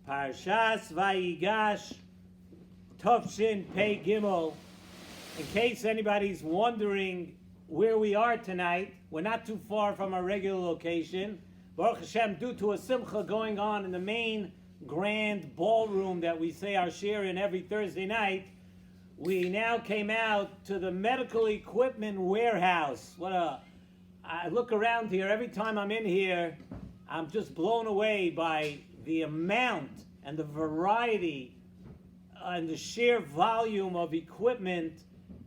Parshas Vayigash, Tufshin Pei Gimel. In case anybody's wondering where we are tonight, we're not too far from our regular location. Baruch Hashem, due to a simcha going on in the main grand ballroom that we say our share in every Thursday night, we now came out to the medical equipment warehouse. I look around here, every time I'm in here, I'm just blown away by the amount and the variety and the sheer volume of equipment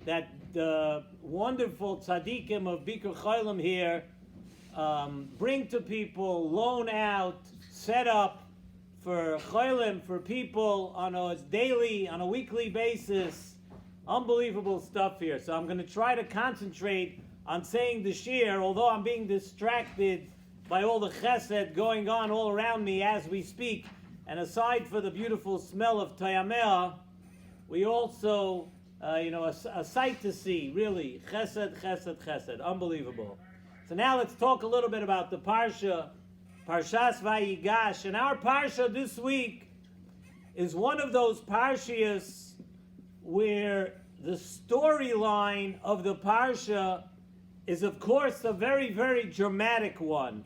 that the wonderful tzaddikim of Bikur Cholim here bring to people, loan out, set up for Cholim, for people on a weekly basis. Unbelievable stuff here. So I'm going to try to concentrate on saying the shir, although I'm being distracted by all the chesed going on all around me as we speak. And aside for the beautiful smell of Tayamea, we also, a sight to see, really. Chesed, chesed, chesed. Unbelievable. So now let's talk a little bit about the Parsha, Parshas Vayigash. And our Parsha this week is one of those Parshias where the storyline of the Parsha is, of course, a very, very dramatic one.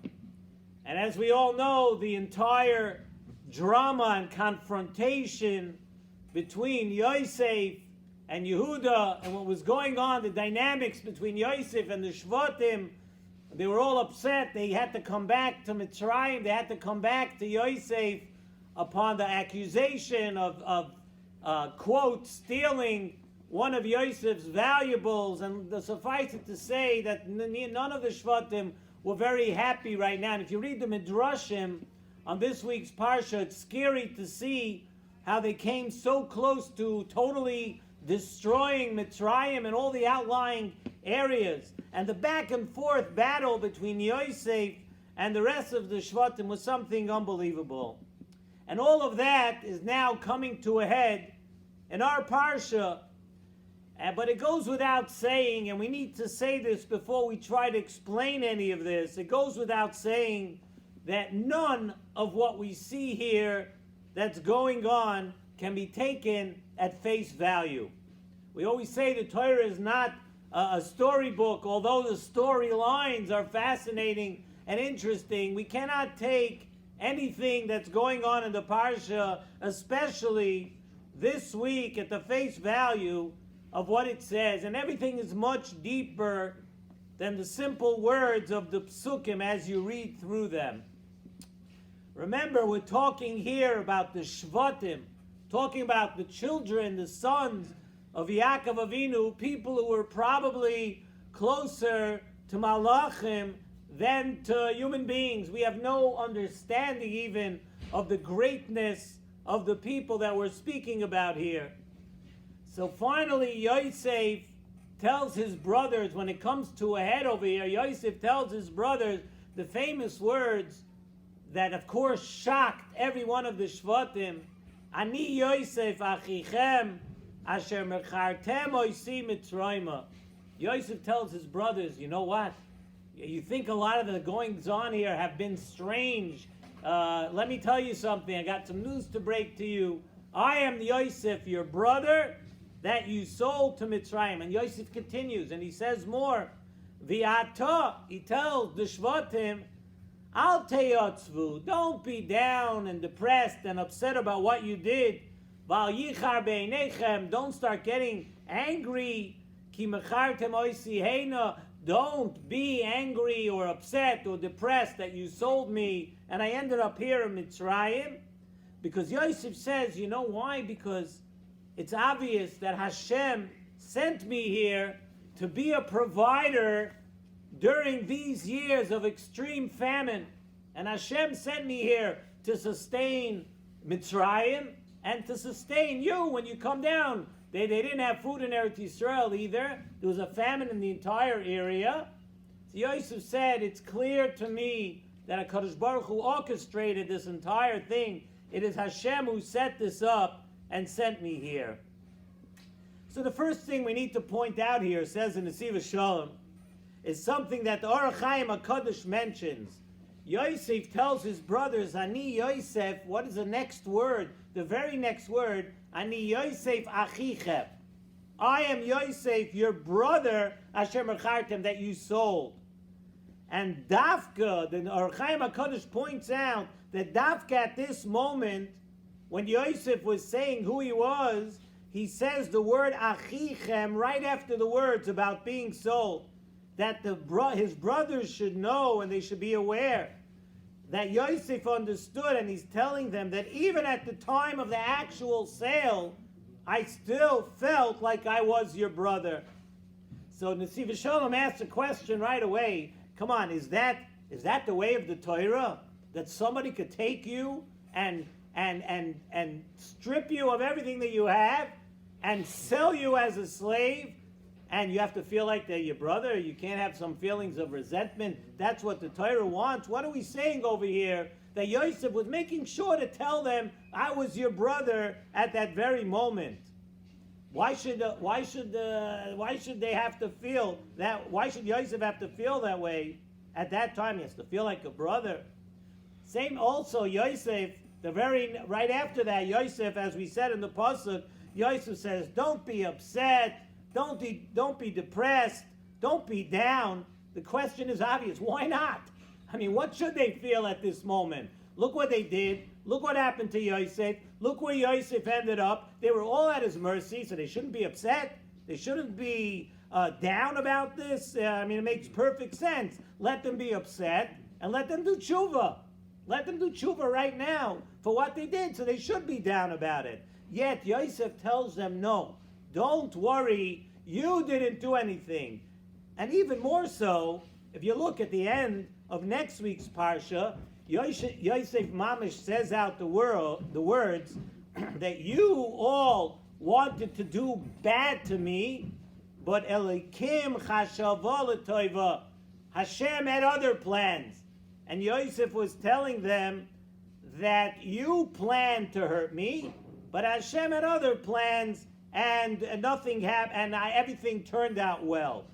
And as we all know, the entire drama and confrontation between Yosef and Yehuda and what was going on, the dynamics between Yosef and the Shvatim, they were all upset. They had to come back to Mitzrayim. They had to come back to Yosef upon the accusation of quote, stealing one of Yosef's valuables. And suffice it to say that none of the Shvatim were very happy right now. And if you read the Midrashim on this week's Parsha, it's scary to see how they came so close to totally destroying Mitzrayim and all the outlying areas. And the back and forth battle between Yosef and the rest of the Shvatim was something unbelievable. And all of that is now coming to a head in our Parsha. But it goes without saying, and we need to say this before we try to explain any of this, it goes without saying that none of what we see here that's going on can be taken at face value. We always say the Torah is not a storybook, although the storylines are fascinating and interesting. We cannot take anything that's going on in the Parsha, especially this week, at the face value of what it says. And everything is much deeper than the simple words of the psukim as you read through them. Remember, we're talking here about the Shvatim, talking about the children, the sons of Yaakov Avinu, people who were probably closer to Malachim than to human beings. We have no understanding even of the greatness of the people that we're speaking about here. So finally, Yosef tells his brothers, when it comes to a head over here, Yosef tells his brothers the famous words that, of course, shocked every one of the Shvatim. Ani Yosef achichem asher mechartem oisi mitzrayma. Yosef tells his brothers, you know what? You think a lot of the goings on here have been strange. Let me tell you something. I got some news to break to you. I am Yosef, your brother, that you sold to Mitzrayim. And Yosef continues, and he says more. V'ata, he tells the Shvatim, Al teyotzvu, don't be down and depressed and upset about what you did. Val yichar beinechem, don't start getting angry. Ki mechartem oisi heina, don't be angry or upset or depressed that you sold me and I ended up here in Mitzrayim. Because Yosef says, you know why? Because it's obvious that Hashem sent me here to be a provider during these years of extreme famine. And Hashem sent me here to sustain Mitzrayim and to sustain you when you come down. They didn't have food in Eretz Yisrael either. There was a famine in the entire area. So Yosef said, it's clear to me that HaKadosh Baruch Hu orchestrated this entire thing. It is Hashem who set this up and sent me here. So the first thing we need to point out here, says in Nesivos Shalom, is something that the Orach Chaim HaKadosh mentions Yosef tells his brothers, Ani Yosef, what is the next word? The very next word, Ani Yosef achichem. I am Yosef, your brother, Asher Merchartem, that you sold. And Dafka, the Or Chaim HaKadosh points out that Dafka at this moment, when Yosef was saying who he was, he says the word achichem right after the words about being sold. That his brothers should know and they should be aware that Yosef understood, and he's telling them that even at the time of the actual sale, I still felt like I was your brother. So Nesivos Shalom asks a question right away. Come on, is that the way of the Torah? That somebody could take you and strip you of everything that you have and sell you as a slave? And you have to feel like they're your brother. You can't have some feelings of resentment. That's what the Torah wants. What are we saying over here? That Yosef was making sure to tell them, I was your brother at that very moment. Why should they have to feel that? Why should Yosef have to feel that way at that time? He has to feel like a brother. Same also Yosef. Right after that, Yosef, as we said in the pasuk, Yosef says, "Don't be upset. Don't be depressed. Don't be down." The question is obvious. Why not? I mean, what should they feel at this moment? Look what they did. Look what happened to Yosef. Look where Yosef ended up. They were all at his mercy, so they shouldn't be upset. They shouldn't be down about this. I mean, it makes perfect sense. Let them be upset and let them do tshuva. Let them do tshuva right now for what they did, so they should be down about it. Yet Yosef tells them, no, don't worry, you didn't do anything. And even more so, if you look at the end of next week's Parsha, Yosef Mamish says out the words that you all wanted to do bad to me, but Elikim chashava l'toiva. Hashem had other plans. And Yosef was telling them that you planned to hurt me, but Hashem had other plans, and nothing happened, and everything turned out well.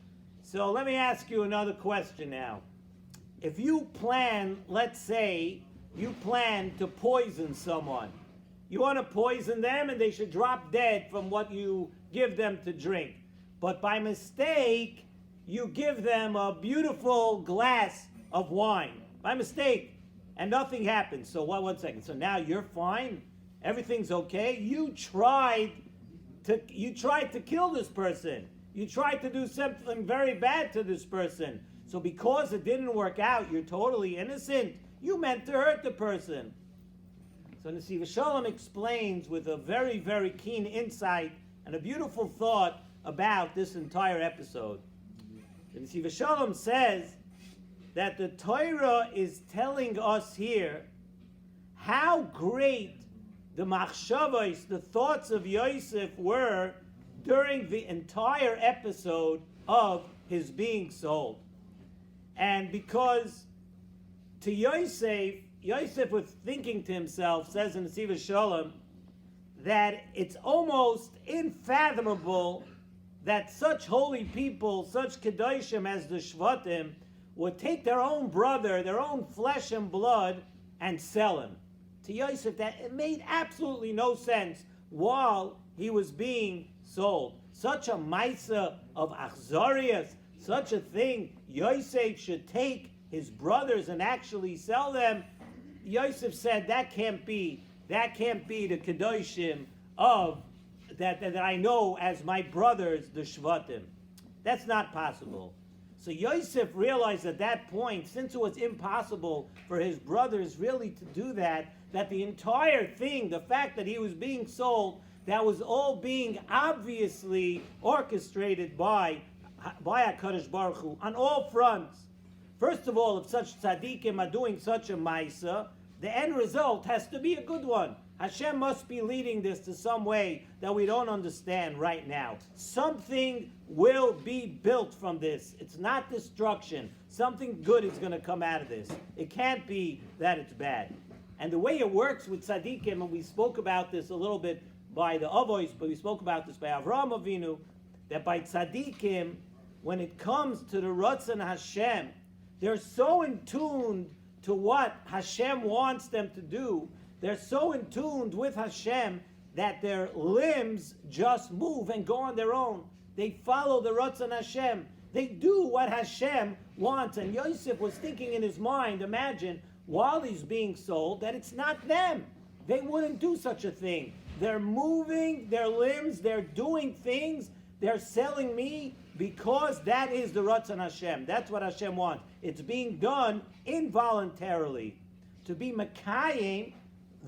So let me ask you another question now. If you plan, let's say, you plan to poison someone. You want to poison them and they should drop dead from what you give them to drink. But by mistake, you give them a beautiful glass of wine. By mistake. And nothing happens. So one second. So now you're fine? Everything's okay? You tried to kill this person. You tried to do something very bad to this person. So because it didn't work out, you're totally innocent. You meant to hurt the person. So Nesivos Shalom explains with a very, very keen insight and a beautiful thought about this entire episode. Nesivos Shalom says that the Torah is telling us here how great the machshavos, the thoughts of Yosef were during the entire episode of his being sold. And because to Yosef was thinking to himself, says in Nesivos Shalom, that it's almost unfathomable that such holy people, such Kedoshim as the Shvatim, would take their own brother, their own flesh and blood, and sell him. To Yosef, that it made absolutely no sense while he was being sold. Such a maisa of achzarias, such a thing, Yosef should take his brothers and actually sell them. Yosef said that can't be the Kedoshim of that I know as my brothers, the Shvatim. That's not possible. So Yosef realized at that point, since it was impossible for his brothers really to do that the entire thing, the fact that he was being sold, that was all being obviously orchestrated by HaKadosh Baruch Hu on all fronts. First of all, if such tzaddikim are doing such a maisa, the end result has to be a good one. Hashem must be leading this to some way that we don't understand right now. Something will be built from this. It's not destruction. Something good is going to come out of this. It can't be that it's bad. And the way it works with tzaddikim, and we spoke about this a little bit by the Avos, but we spoke about this by Avraham Avinu, that by tzaddikim, when it comes to the Ratzon Hashem, they're so in tune to what Hashem wants them to do. They're so in tune with Hashem that their limbs just move and go on their own. They follow the Ratzon Hashem. They do what Hashem wants. And Yosef was thinking in his mind, imagine, while he's being sold, that it's not them. They wouldn't do such a thing. They're moving their limbs, they're doing things, they're selling me because that is the Ratzon Hashem. That's what Hashem wants. It's being done involuntarily to be Mekayim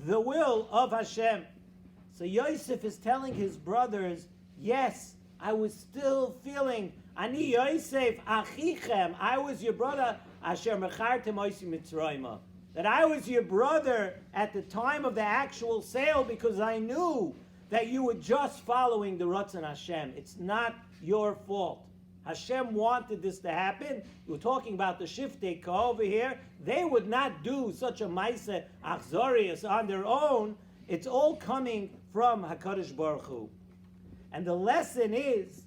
the will of Hashem. So Yosef is telling his brothers, yes, I was still feeling, Ani Yosef achichem, I was your brother, asher mechartem oisi mitzrayma. That I was your brother at the time of the actual sale because I knew that you were just following the Ratzon Hashem. It's not your fault. Hashem wanted this to happen. We're talking about the Shiftei Ka over here. They would not do such a Maaseh Achzorius on their own. It's all coming from HaKadosh Baruch Hu. And the lesson is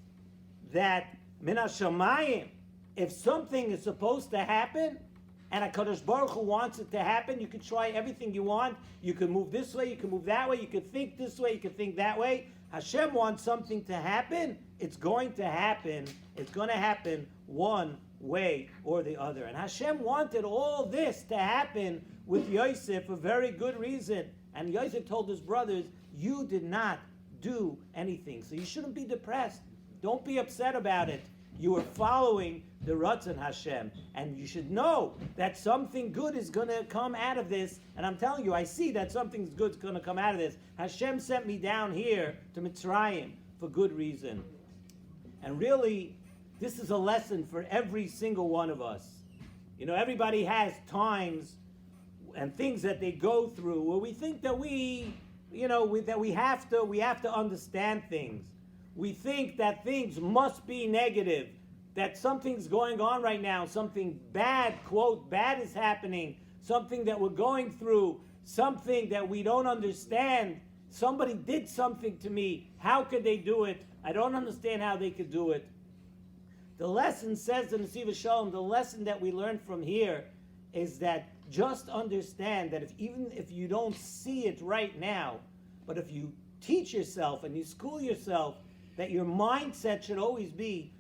that Min HaShamayim, if something is supposed to happen, and HaKadosh Baruch Hu wants it to happen, you can try everything you want. You can move this way, you can move that way, you can think this way, you can think that way. Hashem wants something to happen, it's going to happen. It's going to happen one way or the other. And Hashem wanted all this to happen with Yosef for a very good reason. And Yosef told his brothers, you did not do anything. So you shouldn't be depressed. Don't be upset about it. You are following the Ratzon Hashem. And you should know that something good is going to come out of this. And I'm telling you, I see that something good is going to come out of this. Hashem sent me down here to Mitzrayim for good reason. And really, this is a lesson for every single one of us. You know, everybody has times and things that they go through where we think that we have to understand things. We think that things must be negative, that something's going on right now, something bad, quote, bad is happening, something that we're going through, something that we don't understand. Somebody did something to me. How could they do it? I don't understand how they could do it. The lesson says in Nesivos Shalom, the lesson that we learn from here is that just understand that even if you don't see it right now, but if you teach yourself and you school yourself, that your mindset should always be,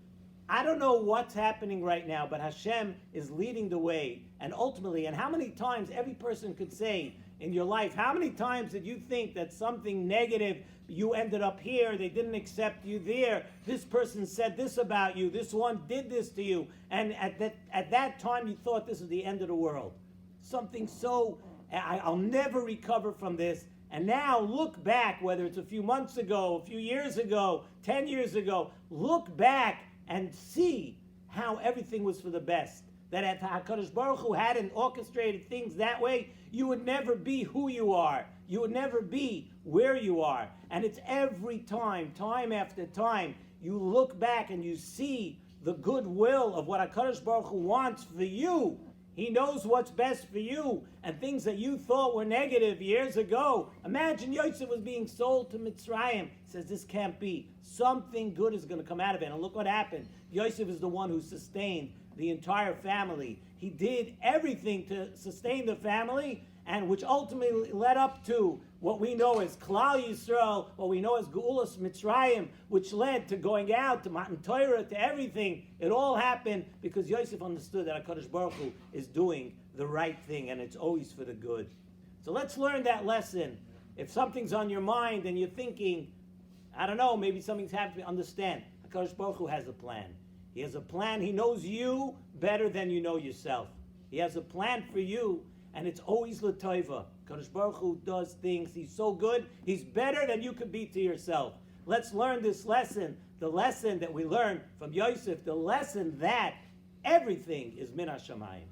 I don't know what's happening right now, but Hashem is leading the way. And ultimately, and how many times every person could say in your life, how many times did you think that something negative, you ended up here, they didn't accept you there, this person said this about you, this one did this to you, and at that time you thought this was the end of the world. Something so, I'll never recover from this. And now look back, whether it's a few months ago, a few years ago, 10 years ago, look back and see how everything was for the best. That if HaKadosh Baruch Hu hadn't orchestrated things that way, you would never be who you are. You would never be where you are. And it's every time, time after time, you look back and you see the goodwill of what HaKadosh Baruch Hu wants for you. He knows what's best for you, and things that you thought were negative years ago. Imagine Yosef was being sold to Mitzrayim. He says, this can't be. Something good is going to come out of it. And look what happened. Yosef is the one who sustained the entire family. He did everything to sustain the family, and which ultimately led up to what we know as Klal Yisrael, what we know as Geulas Mitzrayim, which led to going out, to Matan Torah, to everything. It all happened because Yosef understood that HaKadosh Baruch Hu is doing the right thing, and it's always for the good. So let's learn that lesson. If something's on your mind and you're thinking, I don't know, maybe something's happening, understand. HaKadosh Baruch Hu has a plan. He has a plan. He knows you better than you know yourself. He has a plan for you, and it's always l'tova. Kadosh Baruch Hu does things. He's so good. He's better than you could be to yourself. Let's learn this lesson. The lesson that we learned from Yosef. The lesson that everything is min hashamayim.